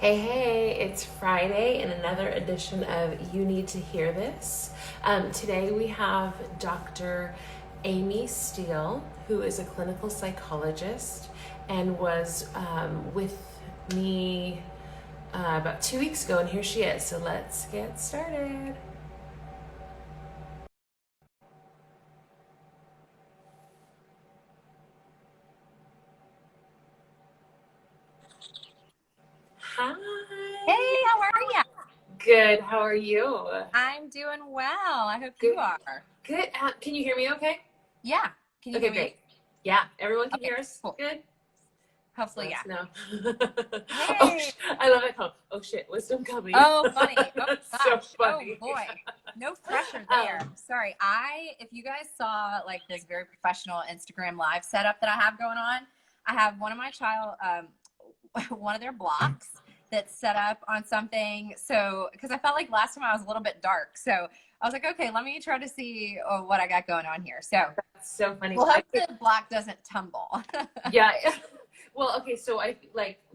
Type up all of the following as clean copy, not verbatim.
Hey, it's Friday and another edition of You Need to Hear This. Today we have Dr. Amy Steele, who is a clinical psychologist and was with me about 2 weeks ago, and here she is. So let's get started. Hey, Hi. how are you? Good. How are you? I'm doing well. I hope you Good. are. Good. Can you hear me okay? Yeah. Can you Okay, hear me? great. Yeah, everyone can Okay, hear us cool. good? Hopefully, Let yeah. us know. Oh, Hey. I love it. Oh shit, wisdom coming. Oh, funny. Oh, So gosh. Oh, funny. boy. No pressure there. Um, Sorry. If you guys saw like this very professional Instagram live setup that I have going on, I have one of my one of their blocks that's set up on something. So, because I felt like last time I was a little bit dark. So I was like, okay, let me try to see what I got going on here. So, that's so funny. we'll hope the block doesn't tumble. Yeah. Well, okay, so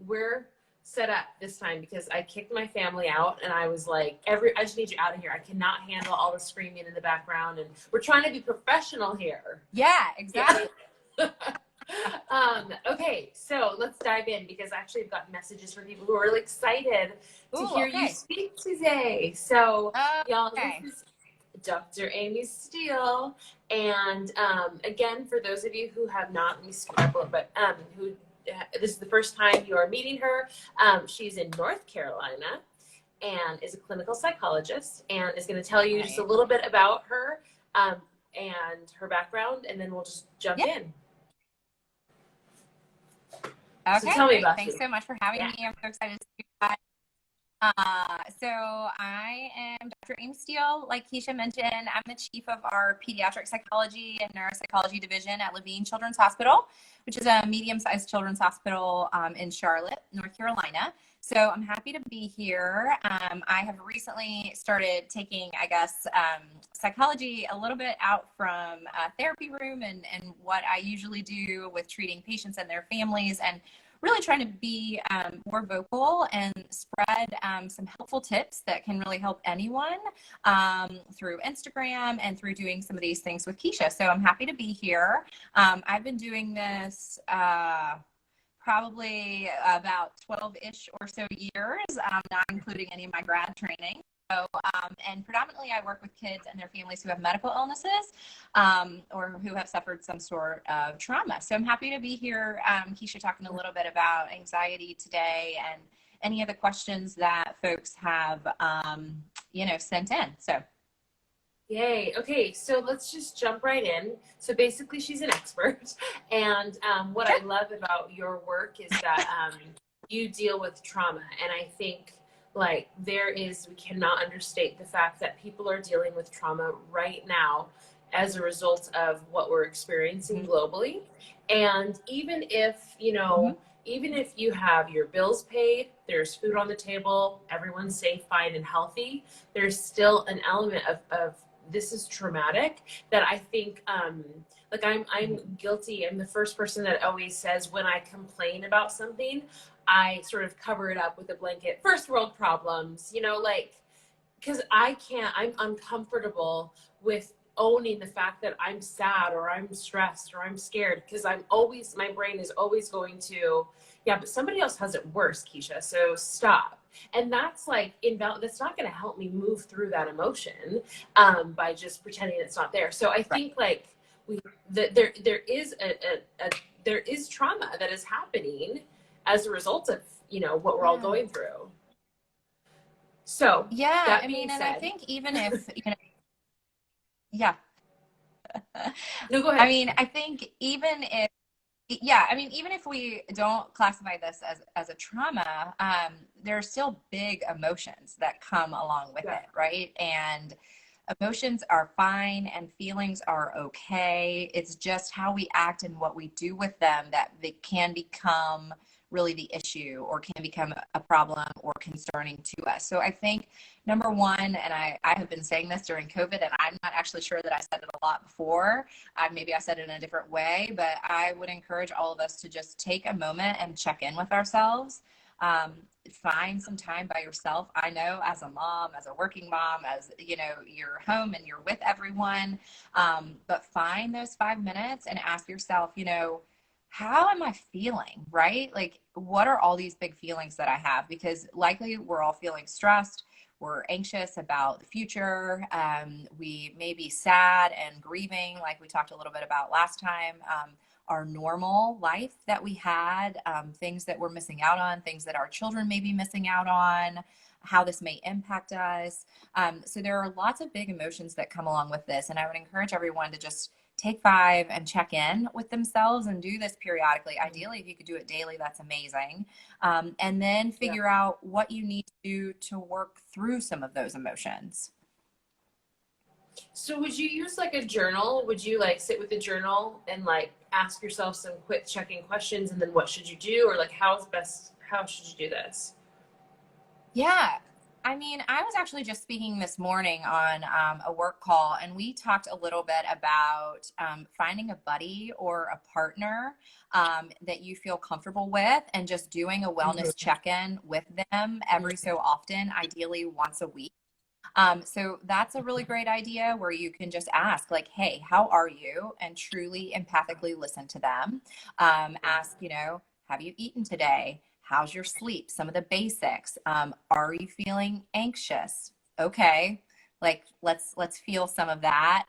we're set up this time because I kicked my family out and I was like, I just need you out of here. I cannot handle all the screaming in the background, and we're trying to be professional here. Yeah, exactly. Yeah. Okay, so let's dive in because actually I've got messages from people who are really excited to Ooh, hear you okay. speak today. So, y'all, Okay. this is Dr. Amy Steele. And again, for those of you who have not, let me scoot up a little bit, this is the first time you are meeting her. She's in North Carolina and is a clinical psychologist and is going to tell you just a Right. little bit about her and her background, and then we'll just jump Yeah. in. So Okay, tell me great. about Thanks you. so much for having Yeah. me. I'm so excited to do that. So I am Dr. Amy Steele. Like Keisha mentioned, I'm the chief of our pediatric psychology and neuropsychology division at Levine Children's Hospital, which is a medium-sized children's hospital in Charlotte, North Carolina. So I'm happy to be here. I have recently started taking, psychology a little bit out from a therapy room and what I usually do with treating patients and their families, and really trying to be more vocal and spread some helpful tips that can really help anyone through Instagram and through doing some of these things with Keisha. So I'm happy to be here. I've been doing this probably about 12-ish or so years, not including any of my grad training. So, and predominantly I work with kids and their families who have medical illnesses or who have suffered some sort of trauma. So I'm happy to be here, Keisha, talking a little bit about anxiety today and any of the questions that folks have, sent in. So. Yay. Okay, so let's just jump right in. So basically, she's an expert. And what Sure. I love about your work is that you deal with trauma. And I think, we cannot understate the fact that people are dealing with trauma right now as a result of what we're experiencing Mm-hmm. globally. And Mm-hmm. even if you have your bills paid, there's food on the table, everyone's safe, fine, and healthy, there's still an element of this is traumatic that I think I'm guilty. I'm the first person that always says when I complain about something, I sort of cover it up with a blanket, first world problems, because I'm uncomfortable with owning the fact that I'm sad or I'm stressed or I'm scared, because my brain is always going to, yeah, but somebody else has it worse, Keisha, so stop. And that's that's not going to help me move through that emotion by just pretending it's not there. So I Right. think there is there is trauma that is happening as a result of what we're all Yeah. going through. So Yeah. that I being mean, and I said, think even if, yeah. no, go I ahead. mean, I think even if, yeah, I mean, even if we don't classify this as a trauma, there are still big emotions that come along with Yeah. it, right? And emotions are fine and feelings are okay. It's just how we act and what we do with them that they can become really the issue or can become a problem or concerning to us. So I think number one, and I have been saying this during COVID, and I'm not actually sure that I said it a lot before. Maybe I said it in a different way, but I would encourage all of us to just take a moment and check in with ourselves. Find some time by yourself. I know as a mom, as a working mom, as you know, you're home and you're with everyone. But find those 5 minutes and ask yourself, you know, how am I feeling, right? Like, what are all these big feelings that I have? Because likely we're all feeling stressed. We're anxious about the future. We may be sad and grieving, like we talked a little bit about last time. Our normal life that we had, things that we're missing out on, things that our children may be missing out on, how this may impact us. So there are lots of big emotions that come along with this. And I would encourage everyone to just take 5 and check in with themselves and do this periodically. Ideally, if you could do it daily, that's amazing. And then figure out what you need to do to work through some of those emotions. So would you use like a journal? Would you like sit with a journal and like ask yourself some quick check-in questions and then what should you do? Or like how should you do this? Yeah. I mean, I was actually just speaking this morning on a work call, and we talked a little bit about finding a buddy or a partner that you feel comfortable with and just doing a wellness check-in with them every so often, ideally once a week. So that's a really great idea where you can just ask, like, hey, how are you? And truly empathically listen to them. Ask, you know, have you eaten today? How's your sleep? Some of the basics. Are you feeling anxious? Okay. Like let's feel some of that.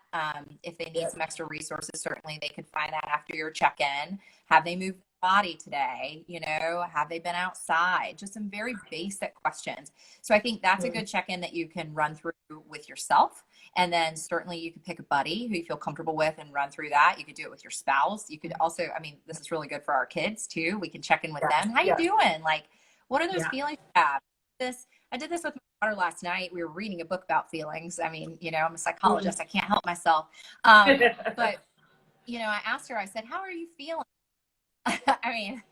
If they need some extra resources, certainly they could find that after your check-in. Have they moved their body today? You know, have they been outside? Just some very basic questions. So I think that's a good check-in that you can run through with yourself. And then certainly you could pick a buddy who you feel comfortable with and run through that. You could do it with your spouse. You could also, I mean, this is really good for our kids too. We can check in with them. How you doing? Like, what are those feelings you have? I did this with my daughter last night. We were reading a book about feelings. I mean, you know, I'm a psychologist. I can't help myself. But, you know, I asked her, I said, how are you feeling? I mean,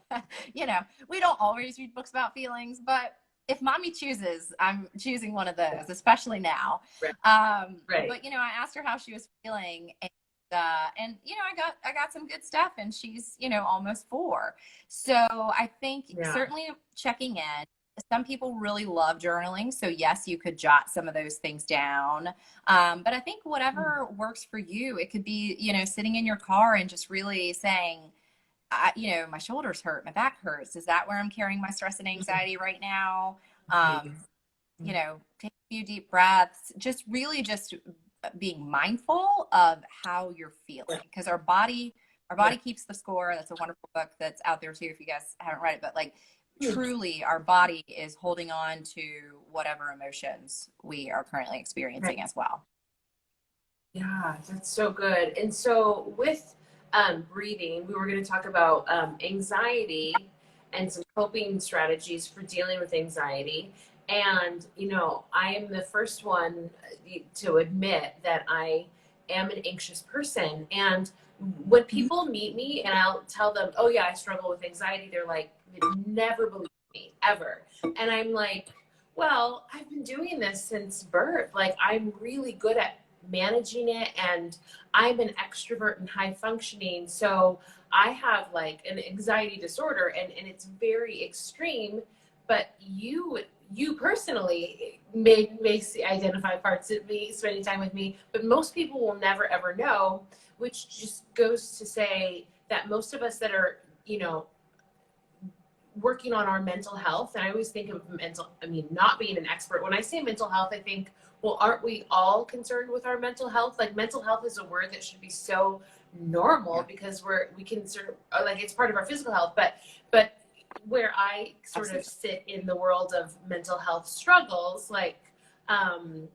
you know, we don't always read books about feelings, but if mommy chooses, I'm choosing one of those, especially now. But you know, I asked her how she was feeling, and you know, I got some good stuff, and she's, you know, almost 4. So I think certainly checking in. Some people really love journaling, so yes, you could jot some of those things down. But I think whatever works for you, it could be, you know, sitting in your car and just really saying, you know, my shoulders hurt, my back hurts. Is that where I'm carrying my stress and anxiety right now? You know, take a few deep breaths, just really just being mindful of how you're feeling, because our body keeps the score. That's a wonderful book that's out there too, if you guys haven't read it, but like truly our body is holding on to whatever emotions we are currently experiencing as well. Yeah, that's so good. And so with breathing, we were going to talk about anxiety and some coping strategies for dealing with anxiety. And, you know, I am the first one to admit that I am an anxious person. And when people meet me and I'll tell them, oh, yeah, I struggle with anxiety, they're like, they never believe me, ever. And I'm like, well, I've been doing this since birth. Like, I'm really good at managing it, and I'm an extrovert and high functioning, so I have like an anxiety disorder, and it's very extreme. But you personally may identify parts of me spending time with me, but most people will never ever know, which just goes to say that most of us that are, you know, working on our mental health, and I always think of not being an expert. When I say mental health, I think, well, aren't we all concerned with our mental health? Like, mental health is a word that should be so normal because we consider, like, it's part of our physical health. But where I sort of sit in the world of mental health struggles, like, I've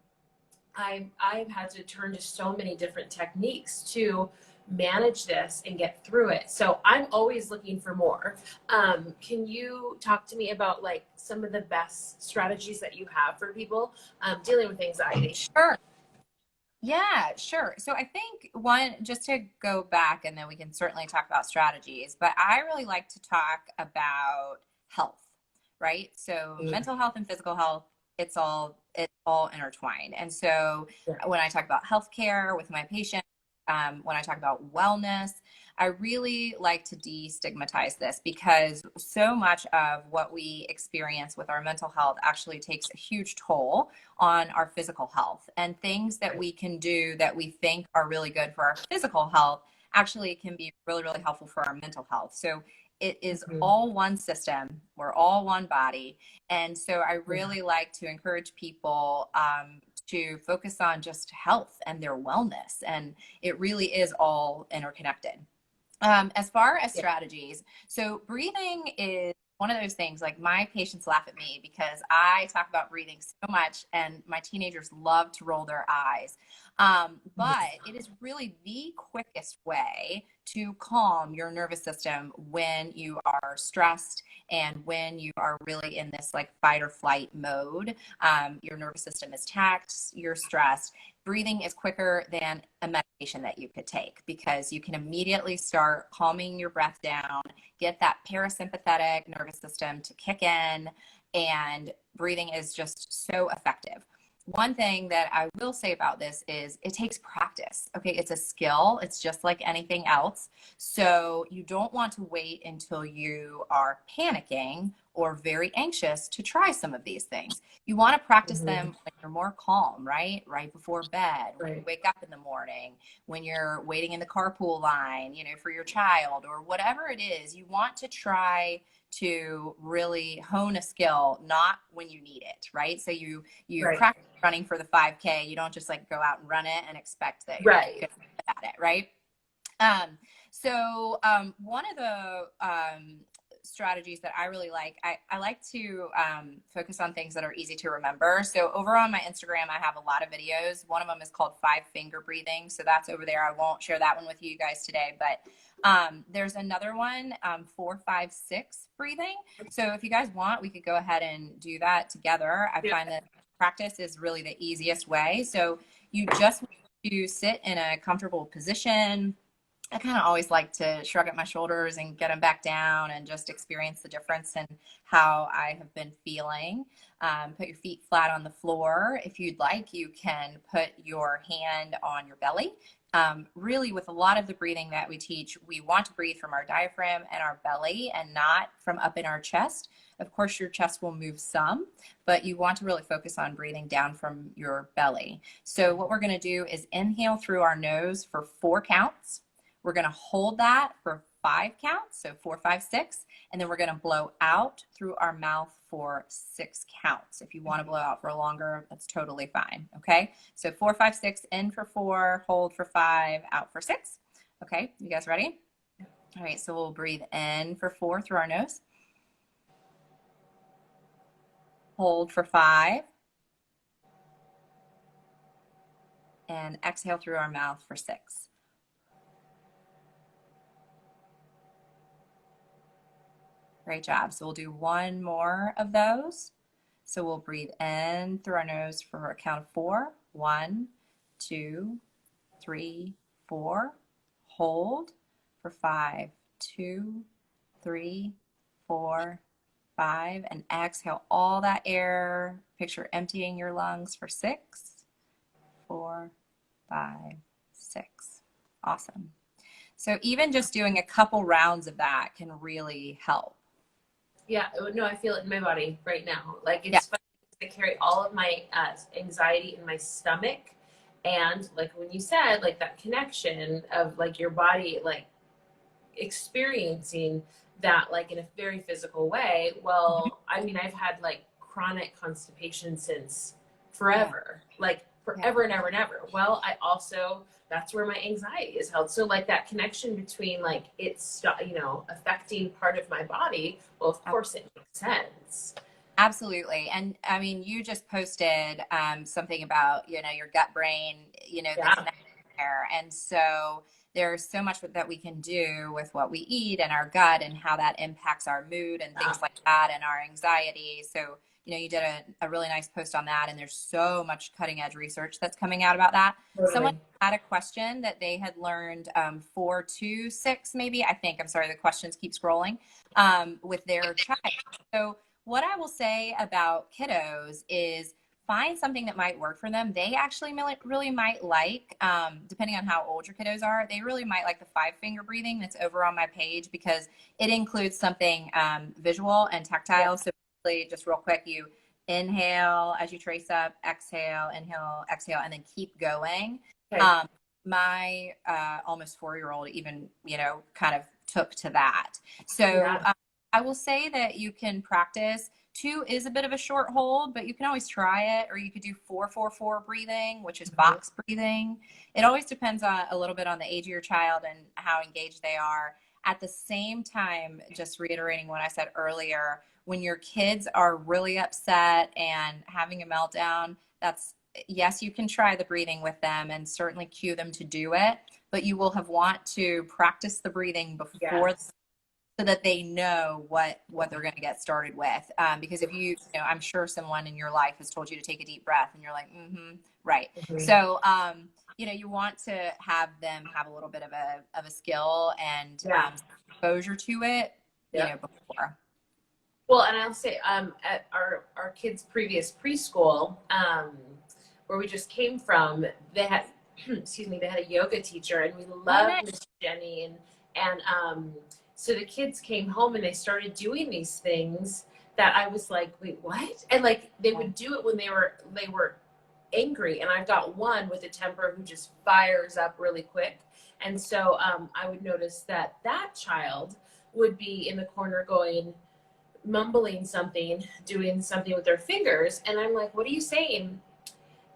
had to turn to so many different techniques to manage this and get through it. So I'm always looking for more. Can you talk to me about like some of the best strategies that you have for people dealing with anxiety? Sure. Yeah, sure. So I think one, just to go back, and then we can certainly talk about strategies, but I really like to talk about health, right? So mental health and physical health, it's all intertwined. And so when I talk about healthcare with my patients, when I talk about wellness, I really like to destigmatize this because so much of what we experience with our mental health actually takes a huge toll on our physical health. And things that we can do that we think are really good for our physical health actually can be really, really helpful for our mental health. So it is all one system. We're all one body. And so I really like to encourage people to focus on just health and their wellness. And it really is all interconnected. As far as strategies, so breathing is one of those things. Like, my patients laugh at me because I talk about breathing so much, and my teenagers love to roll their eyes. But it is really the quickest way to calm your nervous system when you are stressed and when you are really in this like fight or flight mode. Your nervous system is taxed, you're stressed. Breathing is quicker than a medication that you could take because you can immediately start calming your breath down, get that parasympathetic nervous system to kick in, and breathing is just so effective. One thing that I will say about this is it takes practice. Okay, it's a skill. It's just like anything else. So you don't want to wait until you are panicking or very anxious to try some of these things. You want to practice them when you're more calm, right? Right before bed, when you wake up in the morning, when you're waiting in the carpool line, you know, for your child or whatever it is. You want to try to really hone a skill, not when you need it, right? So you practice running for the 5K. You don't just like go out and run it and expect that you're good at it, right? One of the strategies that I really like, I like to focus on things that are easy to remember. So over on my Instagram, I have a lot of videos. One of them is called 5-finger breathing. So that's over there. I won't share that one with you guys today, but there's another one, 4-5-6 breathing. So if you guys want, we could go ahead and do that together. I find that practice is really the easiest way. So you just want to sit in a comfortable position. I kind of always like to shrug at my shoulders and get them back down and just experience the difference in how I have been feeling. Put your feet flat on the floor. If you'd like, you can put your hand on your belly. Really, with a lot of the breathing that we teach, we want to breathe from our diaphragm and our belly and not from up in our chest. Of course, your chest will move some, but you want to really focus on breathing down from your belly. So what we're going to do is inhale through our nose for 4 counts. We're going to hold that for 5 counts, so 4, 5, 6, and then we're going to blow out through our mouth for 6 counts. If you want to blow out for longer, that's totally fine, okay? So 4, 5, 6, in for 4, hold for 5, out for 6. Okay, you guys ready? All right, so we'll breathe in for 4 through our nose. Hold for 5. And exhale through our mouth for 6. Great job. So we'll do one more of those. So we'll breathe in through our nose for a count of 4. 1, 2, 3, 4. Hold for 5, 2, 3, 4, 5. And exhale all that air. Picture emptying your lungs for 6, 4, 5, 6. Awesome. So even just doing a couple rounds of that can really help. Yeah, no, I feel it in my body right now. Like, it's funny to carry all of my anxiety in my stomach. And like when you said, like that connection of like your body, like experiencing that like in a very physical way. Well, I mean, I've had like chronic constipation since forever, like forever and ever and ever. Well, I also, that's where my anxiety is held. So like that connection between like it's, you know, affecting part of my body. Well, of course it makes sense. Absolutely. And I mean, you just posted something about, you know, your gut brain, you know, the connection there. And so there's so much that we can do with what we eat and our gut and how that impacts our mood and things like that and our anxiety. So, you know, you did a really nice post on that, and there's so much cutting edge research that's coming out about that. Totally. Someone had a question that they had learned 4 to 6, maybe, I think, I'm sorry, the questions keep scrolling, with their child. So what I will say about kiddos is find something that might work for them. They actually really might like, depending on how old your kiddos are, they really might like the 5-finger breathing that's over on my page, because it includes something visual and tactile. Yeah. So basically, just real quick, you inhale as you trace up, exhale, inhale, exhale, and then keep going. Okay. My almost 4-year-old even, kind of took to that. So Yeah. I will say that you can practice. 2 is a bit of a short hold, but you can always try it. Or you could do 4-4-4 breathing, which is box breathing. It always depends on a little bit on the age of your child and how engaged they are. At the same time, just reiterating what I said earlier, when your kids are really upset and having a meltdown, yes, you can try the breathing with them and certainly cue them to do it, but you will have want to practice the breathing before, Yes. so that they know what they're going to get started with. Because if I'm sure someone in your life has told you to take a deep breath and you're like, right. Mhm. So, you want to have them have a little bit of a skill and Yeah. exposure to it, Yeah. before. Well, and I'll say, at our kids' previous preschool, where we just came from, they had, excuse me, they had a yoga teacher, and we loved Miss Jenny, and so the kids came home and they started doing these things that I was like, wait, what? And like they would do it when they were angry, and I've got one with a temper who just fires up really quick, and so I would notice that child would be in the corner going, mumbling something, doing something with their fingers. And I'm like, what are you saying?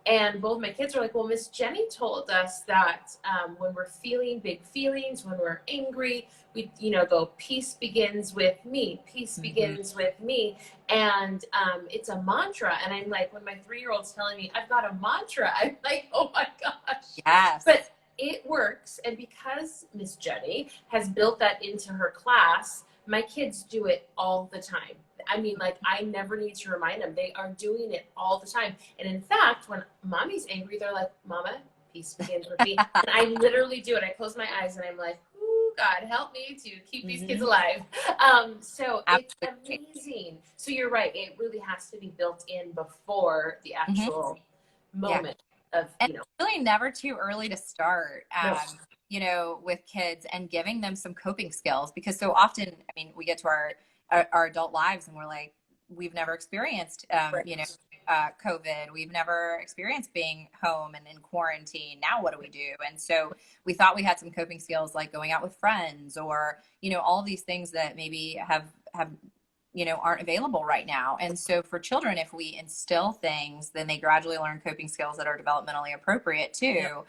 And both my kids are like, well, Miss Jenny told us that when we're feeling big feelings, when we're angry, we, go, peace begins with me. Peace begins with me. And it's a mantra. And I'm like, when my 3-year-old's telling me I've got a mantra, I'm like, oh my gosh. Yes. But it works. And because Miss Jenny has built that into her class, my kids do it all the time. I mean, like, I never need to remind them. They are doing it all the time. And in fact, when mommy's angry, they're like, Mama, peace begins with me. And I literally do it. I close my eyes and I'm like, ooh, God, help me to keep these kids alive. So it's amazing. So you're right. It really has to be built in before the actual moment of, And it's really never too early to start. No. With kids and giving them some coping skills, because so often, I mean, we get to our adult lives and we're like, we've never experienced, COVID. We've never experienced being home and in quarantine. Now what do we do? And so we thought we had some coping skills like going out with friends or, all these things that maybe have aren't available right now. And so for children, if we instill things, then they gradually learn coping skills that are developmentally appropriate too. Yeah.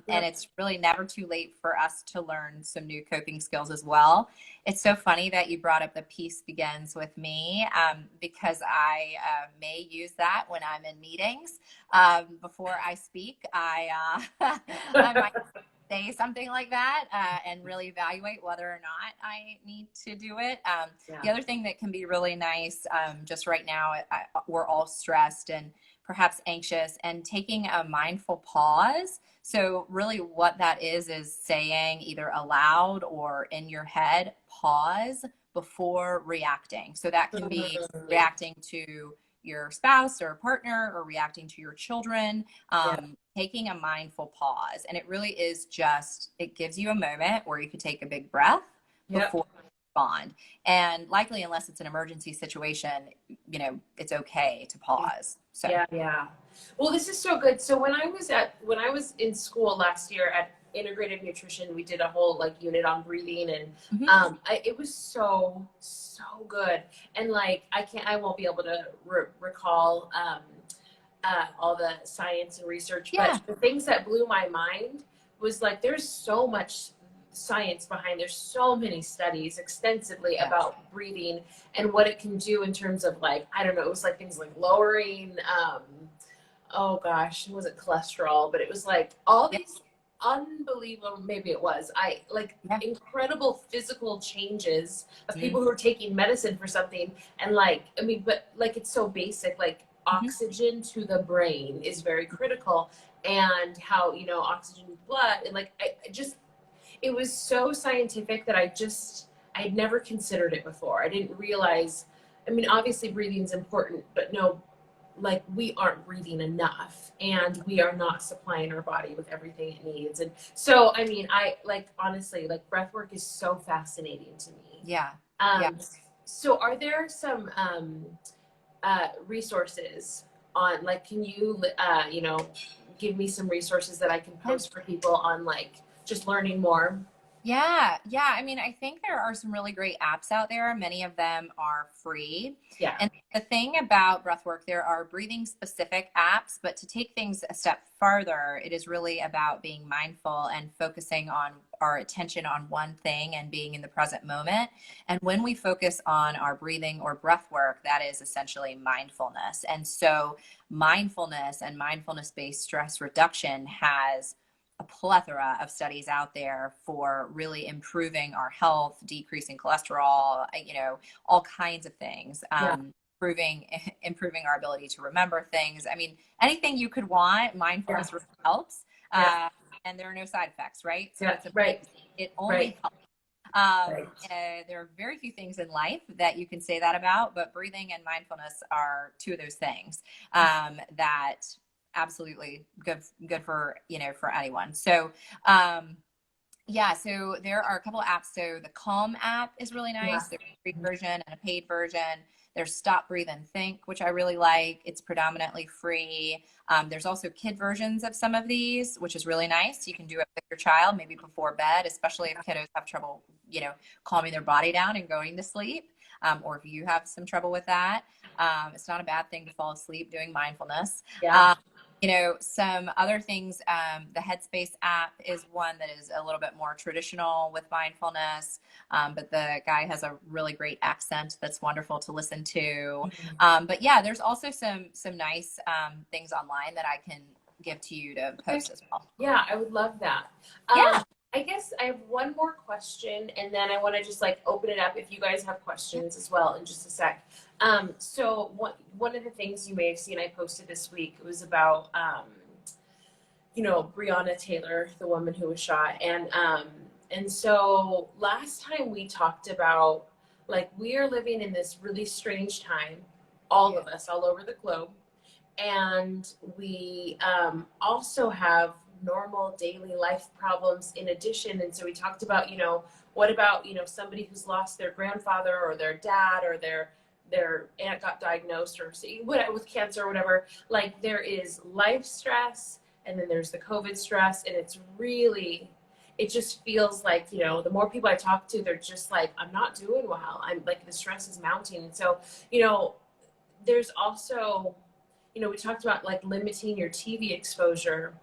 And it's really never too late for us to learn some new coping skills as well. It's so funny that you brought up the peace begins with me, because I may use that when I'm in meetings. Before I speak, I might say something like that and really evaluate whether or not I need to do it. The other thing that can be really nice, just right now, we're all stressed and perhaps anxious, and taking a mindful pause. So really what that is saying either aloud or in your head, pause before reacting. So that can be reacting to your spouse or partner or reacting to your children, taking a mindful pause. And it really is it gives you a moment where you could take a big breath before you respond. And likely, unless it's an emergency situation, it's okay to pause. So Yeah. Well, this is so good. So when I was in school last year at integrative nutrition, we did a whole unit on breathing, and it was so good. And I won't be able to recall all the science and research, but the things that blew my mind was there's so much science behind. There's so many studies extensively about breathing and what it can do in terms of I don't know, it was things like lowering oh gosh, it wasn't cholesterol, but it was all these unbelievable, maybe it was, incredible physical changes of people who are taking medicine for something. And it's so basic, oxygen to the brain is very critical, and how oxygen in blood, and it was so scientific that I'd never considered it before. I didn't realize, I mean, obviously breathing is important, but no, like we aren't breathing enough and we are not supplying our body with everything it needs. And so, I mean, I like honestly, like breath work is so fascinating to me. Yeah. Yeah. Um, so are there some resources on like, can you, you know, give me some resources that I can Yeah. post for people on like just learning more? Yeah, yeah. I mean, I think there are some really great apps out there. Many of them are free. Yeah. And the thing about breathwork, there are breathing specific apps, but to take things a step farther, it is really about being mindful and focusing on our attention on one thing and being in the present moment. And when we focus on our breathing or breath work, that is essentially mindfulness. And so mindfulness and mindfulness-based stress reduction has a plethora of studies out there for really improving our health, decreasing cholesterol, you know, all kinds of things, Yeah. improving our ability to remember things. I mean, anything you could want, Yeah. mindfulness really helps. Yeah. And there are no side effects, right? So Yeah. it's amazing. Right. It only Right. helps. Right. There are very few things in life that you can say that about, but breathing and mindfulness are two of those things that absolutely good for, you know, for anyone. So um, yeah, so there are a couple of apps. So the Calm app is really Yeah. nice. There's a free version and a paid version. There's Stop, Breathe, and Think, which I really like. It's predominantly free. There's also kid versions of some of these, which is really nice. You can do it with your child, maybe before bed, especially if kiddos have trouble, you know, calming their body down and going to sleep, or if you have some trouble with that. It's not a bad thing to fall asleep doing mindfulness. Yeah. Um, you know, some other things, the Headspace app is one that is a little bit more traditional with mindfulness, but the guy has a really great accent that's wonderful to listen to. But yeah, there's also some nice things online that I can give to you to Okay. post as well. Yeah, I would love that. Yeah. I guess I have one more question, and then I want to just like open it up if you guys have questions as well in just a sec. So one of the things you may have seen I posted this week was about you know, Breonna Taylor, the woman who was shot, and so last time we talked about like we are living in this really strange time, all of us, all over the globe, and we also have normal daily life problems in addition. And so we talked about, you know, what about, you know, somebody who's lost their grandfather or their dad or their aunt got diagnosed or whatever with cancer or whatever. Like there is life stress, and then there's the COVID stress, and it's really, it just feels like, you know, the more people I talk to, they're just like, I'm not doing well. I'm like, the stress is mounting. And so, you know, there's also, you know, we talked about like limiting your TV exposure,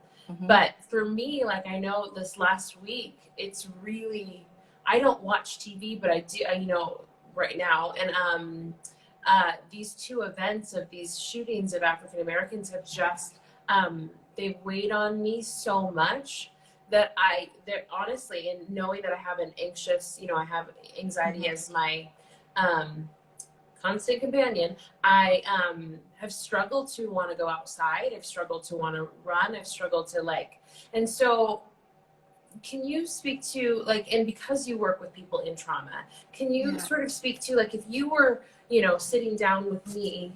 but for me, like I know this last week, it's really, I don't watch TV, but I do, you know, right now. And these two events of these shootings of African Americans have just, they've weighed on me so much that they're honestly, and knowing that I have an anxious, you know, I have anxiety as my, constant companion. I have struggled to want to go outside. I've struggled to want to run. I've struggled to like, and so can you speak to like, and because you work with people in trauma, can you sort of speak to like, if you were, you know, sitting down with me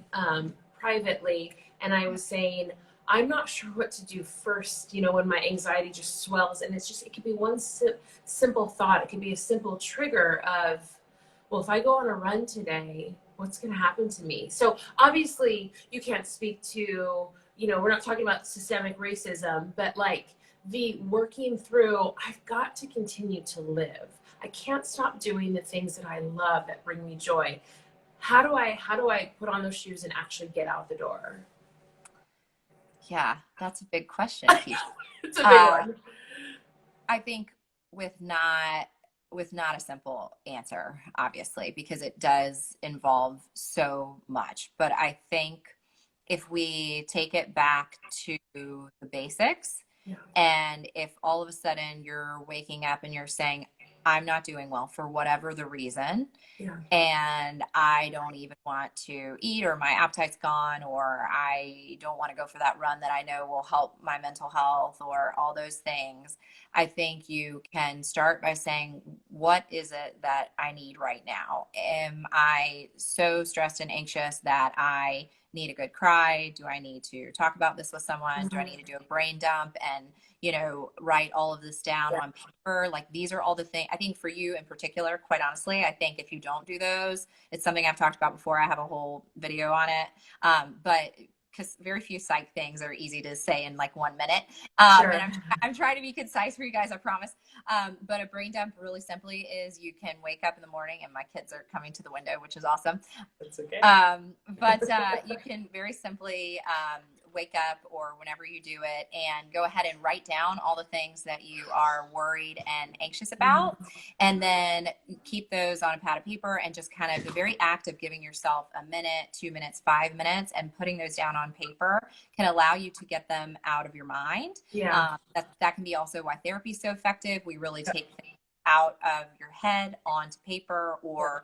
privately and I was saying, I'm not sure what to do first, you know, when my anxiety just swells, and it's just, it could be one simple thought. It could be a simple trigger of, well, if I go on a run today, what's going to happen to me? So obviously you can't speak to, you know, we're not talking about systemic racism, but like the working through, I've got to continue to live. I can't stop doing the things that I love that bring me joy. How do I put on those shoes and actually get out the door? Yeah, that's a big question, Keisha. It's a big Uh, one. I think with not a simple answer, obviously, because it does involve so much. But I think if we take it back to the basics, Yeah. and if all of a sudden you're waking up and you're saying, I'm not doing well for whatever the reason, Yeah. and I don't even want to eat, or my appetite's gone, or I don't want to go for that run that I know will help my mental health, or all those things, I think you can start by saying, what is it that I need right now? Am I so stressed and anxious that I need a good cry? Do I need to talk about this with someone? Do I need to do a brain dump and, write all of this down on paper? Like, these are all the things I think for you in particular, quite honestly, I think if you don't do those, it's something I've talked about before. I have a whole video on it. But because very few psych things are easy to say in like 1 minute. And I'm trying to be concise for you guys, I promise. But a brain dump really simply is you can wake up in the morning, and my kids are coming to the window, which is awesome. That's okay. But you can very simply wake up or whenever you do it and go ahead and write down all the things that you are worried and anxious about, and then keep those on a pad of paper, and just kind of the very act of giving yourself a minute, 2 minutes, 5 minutes, and putting those down on paper can allow you to get them out of your mind. That can be also why therapy is so effective. We really take things out of your head onto paper, or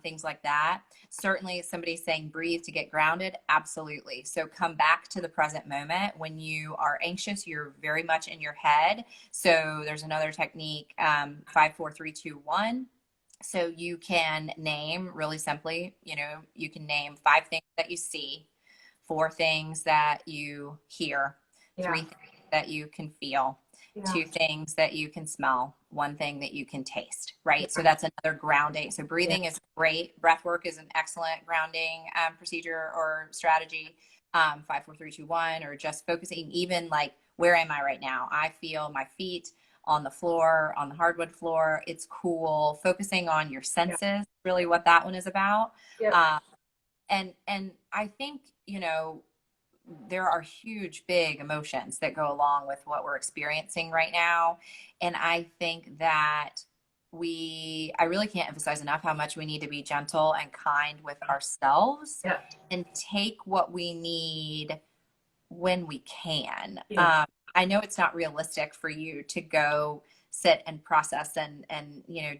things like that. Certainly somebody saying breathe to get grounded. Absolutely. So come back to the present moment. When you are anxious, you're very much in your head. So there's another technique, 5, 4, 3, 2, 1. So you can name really simply, you can name 5 things that you see, 4 things that you hear, 3 things that you can feel, 2 things that you can smell, 1 thing that you can taste, right? So that's another grounding. So breathing is great. Breath work is an excellent grounding procedure or strategy. 5, 4, 3, 2, 1, or just focusing, even like, where am I right now? I feel my feet on the floor, on the hardwood floor. It's cool. Focusing on your senses, really what that one is about. And I think, there are huge, big emotions that go along with what we're experiencing right now. And I think that I really can't emphasize enough how much we need to be gentle and kind with ourselves and take what we need when we can. I know it's not realistic for you to go sit and process and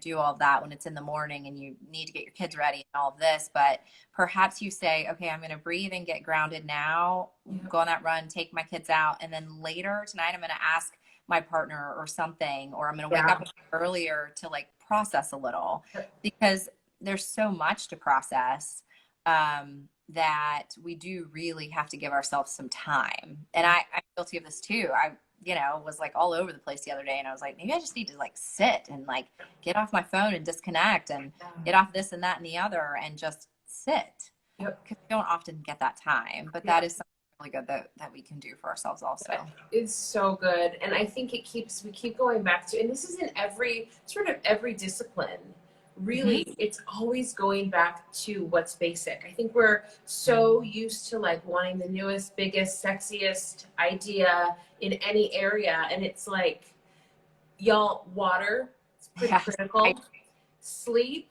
do all of that when it's in the morning and you need to get your kids ready and all of this, but perhaps you say, okay, I'm going to breathe and get grounded now, go on that run, take my kids out, and then later tonight I'm going to ask my partner or something, or I'm going to wake up earlier to like process a little, because there's so much to process that we do really have to give ourselves some time. And I'm guilty of this too. I was like all over the place the other day, and I was like, maybe I just need to like sit and like get off my phone and disconnect and get off this and that and the other and just sit. Because we don't often get that time, but that is something really good that we can do for ourselves also. It's so good. And I think we keep going back to, and this is in every discipline. Really, it's always going back to what's basic. I think we're so used to like wanting the newest, biggest, sexiest idea in any area. And it's like, y'all, water, it's pretty critical. Sleep,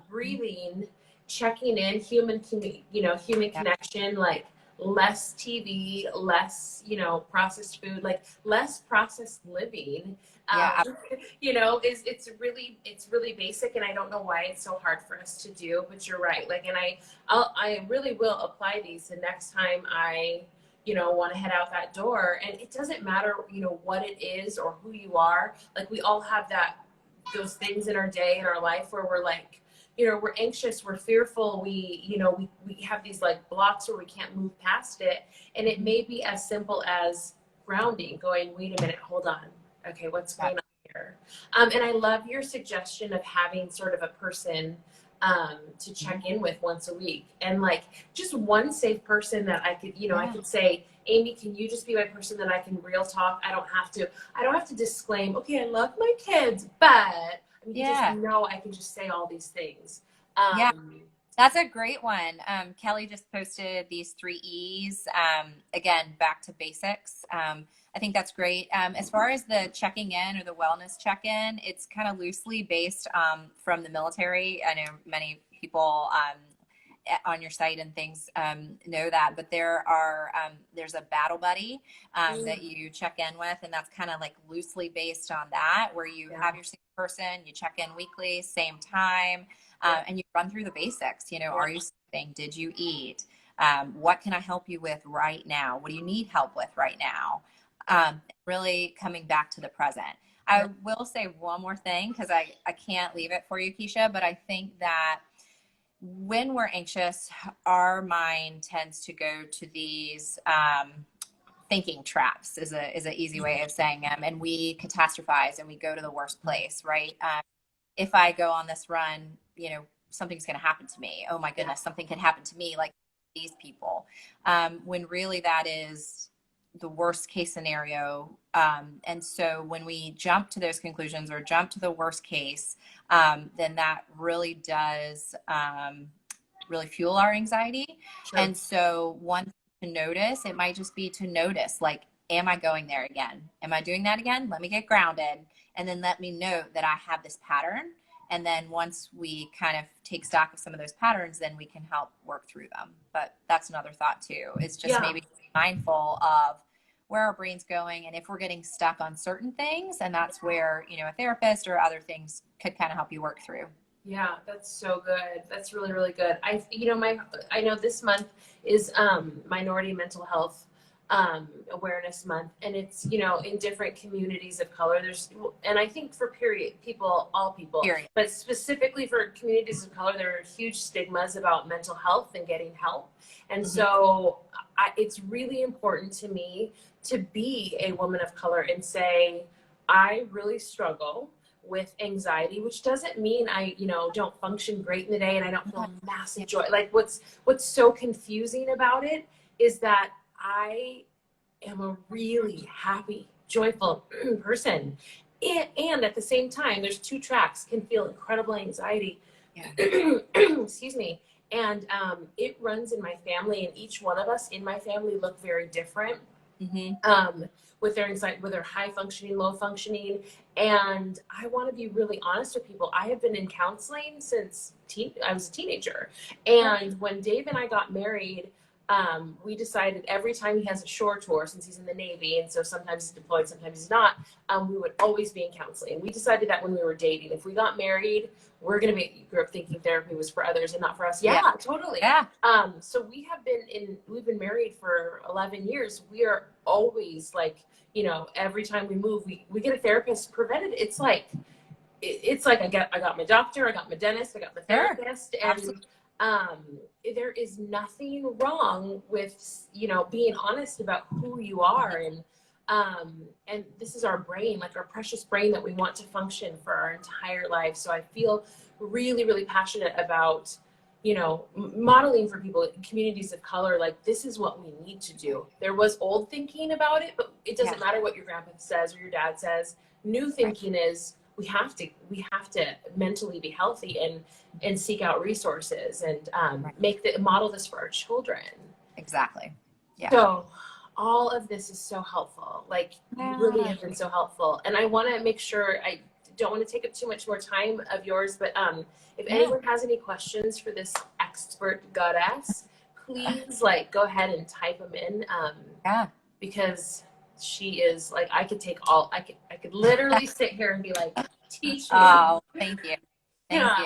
breathing, checking in, human connection, like less TV, less, processed food, like less processed living. It's really basic, and I don't know why it's so hard for us to do, but you're right. Like, and I really will apply these the next time I, want to head out that door. And it doesn't matter, what it is or who you are. Like, we all have those things in our day, in our life, where we're like, we're anxious, we're fearful, we have these like blocks where we can't move past it. And it may be as simple as grounding, going, wait a minute, hold on. Okay, what's going on here? And I love your suggestion of having sort of a person to check in with once a week, and like just one safe person that I could, I could say, Amy, can you just be my person that I can real talk? I don't have to disclaim, okay, I love my kids, but just know I can just say all these things. That's a great one. Kelly just posted these 3 E's. Again, back to basics. I think that's great. As far as the checking in or the wellness check-in, it's kind of loosely based from the military. I know many people on your site and things know that, but there's a battle buddy that you check in with, and that's kind of like loosely based on that, where you have your single person, you check in weekly, same time, and you run through the basics. Are you sleeping? Did you eat? What can I help you with right now? What do you need help with right now? Really coming back to the present. I will say one more thing, because I can't leave it for you, Keisha, but I think that when we're anxious, our mind tends to go to these thinking traps is an easy way of saying them, and we catastrophize and we go to the worst place, right? If I go on this run, something's going to happen to me. Oh my goodness, something can happen to me like these people. When really that is the worst case scenario. And so when we jump to those conclusions or jump to the worst case, then that really does really fuel our anxiety. Sure. And so one to notice, it might just be to notice, like, am I going there again? Am I doing that again? Let me get grounded. And then let me know that I have this pattern. And then once we kind of take stock of some of those patterns, then we can help work through them. But that's another thought too, is just maybe mindful of where our brain's going and if we're getting stuck on certain things. And that's where, a therapist or other things could kind of help you work through. Yeah, that's so good. That's really, really good. I know this month is Minority Mental Health Awareness Month, and it's, in different communities of color. And I think for all people, Period. But specifically for communities of color, there are huge stigmas about mental health and getting help. And so it's really important to me to be a woman of color and say, I really struggle with anxiety, which doesn't mean I, don't function great in the day and I don't feel massive joy. Like what's so confusing about it is that I am a really happy, joyful person. And at the same time, there's two tracks, can feel incredible anxiety. Excuse me. And it runs in my family, and each one of us in my family look very different. With their anxiety, with their high functioning, low functioning. And I want to be really honest with people. I have been in counseling since I was a teenager. And when Dave and I got married, we decided every time he has a shore tour, since he's in the Navy, and so sometimes he's deployed, sometimes he's not, we would always be in counseling. We decided that when we were dating, if we got married, we're going to be group thinking therapy was for others and not for us. Yeah, totally. Yeah. So we've been married for 11 years. We are always like, every time we move, we get a therapist prevented. It's like I got my doctor, I got my dentist, I got the therapist, and there is nothing wrong with, being honest about who you are. And this is our brain, like our precious brain that we want to function for our entire life. So I feel really, really passionate about, modeling for people, communities of color, like this is what we need to do. There was old thinking about it, but it doesn't matter what your grandpa says or your dad says. New thinking is we have to mentally be healthy and seek out resources and model this for our children. Exactly. Yeah. So all of this is so helpful. Like you really have been so helpful. And I want to make sure, I don't want to take up too much more time of yours, but if anyone has any questions for this expert goddess, please go ahead and type them in. Because she is like, I could literally sit here and be like, teach me. Oh, thank you. Thank you.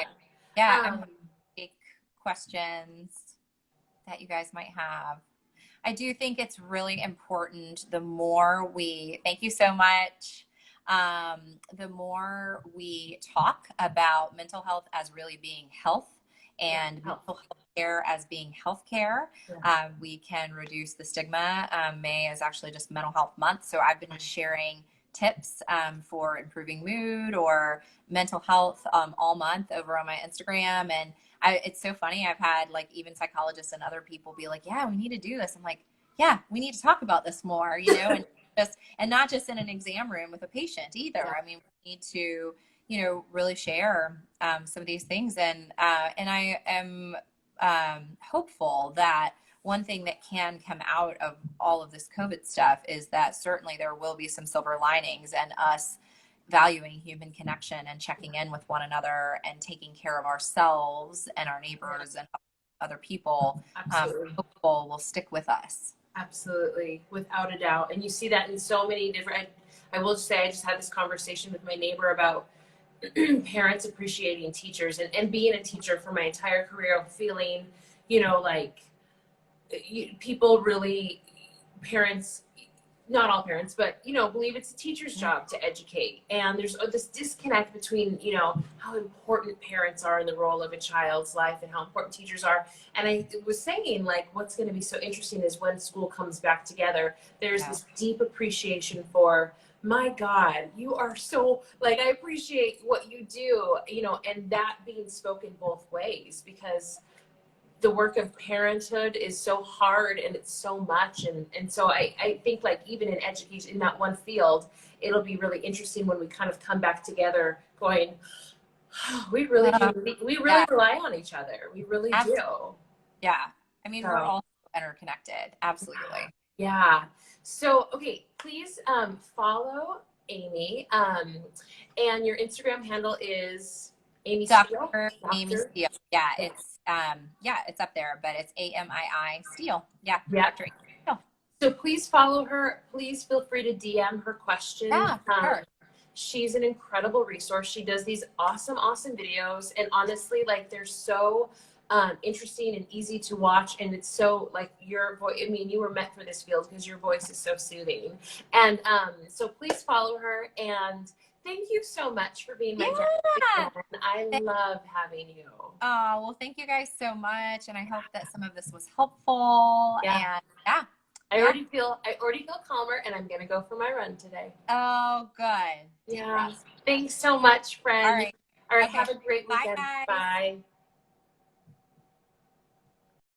Yeah. I'm going to take questions that you guys might have. I do think it's really important. Thank you so much. The more we talk about mental health as really being health and mental health care as being healthcare, we can reduce the stigma. May is actually just Mental Health Month. So I've been sharing tips for improving mood or mental health all month over on my Instagram. And it's so funny. I've had even psychologists and other people be like, yeah, we need to do this. I'm like, yeah, we need to talk about this more, and not just in an exam room with a patient either. I mean, we need to, really share some of these things. And I am hopeful that one thing that can come out of all of this COVID stuff is that certainly there will be some silver linings, and us valuing human connection and checking in with one another and taking care of ourselves and our neighbors and other people hopeful will stick with us. Absolutely, without a doubt. And you see that in so many different, I will just say, I just had this conversation with my neighbor about parents appreciating teachers and being a teacher for my entire career, feeling, people really, parents not all parents, but believe it's a teacher's job to educate. And there's this disconnect between how important parents are in the role of a child's life and how important teachers are. And I was saying, like, what's going to be so interesting is when school comes back together, there's this deep appreciation for, my God, you are so, like, I appreciate what you do, and that being spoken both ways, because the work of parenthood is so hard and it's so much. And so I think, like, even in education, in that one field, it'll be really interesting when we kind of come back together going, oh, we really rely on each other. We really do. Yeah. I mean, we're all interconnected. Absolutely. Yeah. So, okay, please follow Amy. And your Instagram handle is Amy Steele. Dr. Amy Steele. Yeah, it's up there, but it's AMII Steele. Yeah. Dr. Amy Steele. So please follow her. Please feel free to DM her questions. Yeah, sure. She's an incredible resource. She does these awesome videos, and honestly, like, they're so interesting and easy to watch, and it's so, like, your voice, I mean, you were meant for this field because your voice is so soothing. And so please follow her, and thank you so much for being my guest again. I love having you. Oh, well, thank you guys so much, and I hope that some of this was helpful. Yeah. And I already feel calmer, and I'm gonna go for my run today. Oh, good. Yeah. Thanks so much, friend. All right. All right. Okay. Have a great weekend. Bye, guys. Bye.